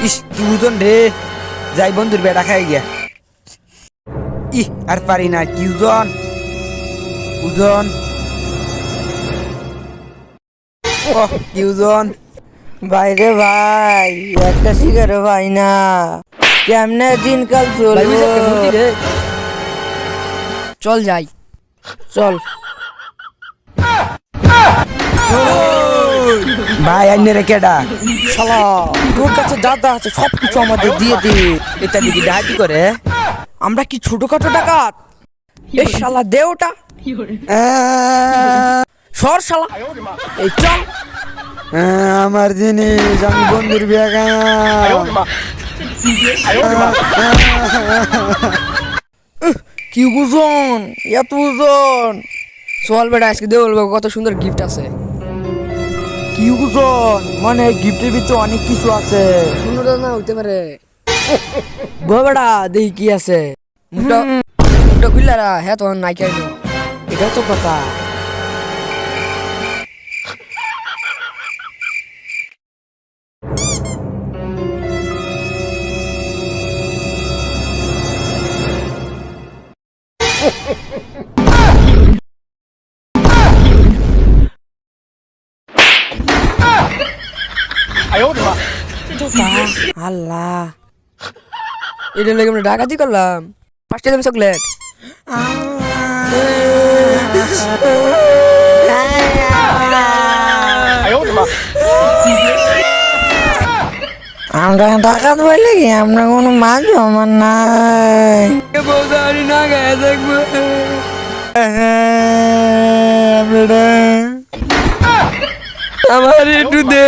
ইস কি ওজন রে, যাই বন্ধুর বেটা খাই গিয়া। ইহ আর পারি না, কি ওজন ওজন, ওহ কি ওজন। বাইরে ভাই একটা সিগারেট ভাই না, কেমনে দিনকাল চলবো। চল যাই। চল ভাই আইনে রে কেডা? শালা, তোর কাছে দাদা আছে সবকিছু আমাদের দিয়ে দে। এটা দিকে ডাহাতি করে। আমরা কি ছোটখাটো ডাকাত? এ শালা দে ওটা, সর শালা, এই চল। আমার জিনিস, আমি বন্ধুর বিয়া কি ওজন, এত ওজন। চল বেটা, আজকে দিয়ে বলবো কত সুন্দর গিফট আছে। কি ওজন মানে গিফটের ভিতরে অনেক কিছু আছে। সুন্দর না হইতে পারে। বাবাডা দেখি কি আছে। মুখটা মুখটা খুললারা, হ্যাঁ তোমার নাই খাইল। এটা তো কথা। আল্লাহ, এটা লেগে আমরা ডাকাতি করলাম। 5টা দাম চকলেট। আমরা ডাকাত বলে কি, আমরা কোনো মাছ আমার নাই। বৌদারি না গায়ে দেখবো। আমার একটু দে।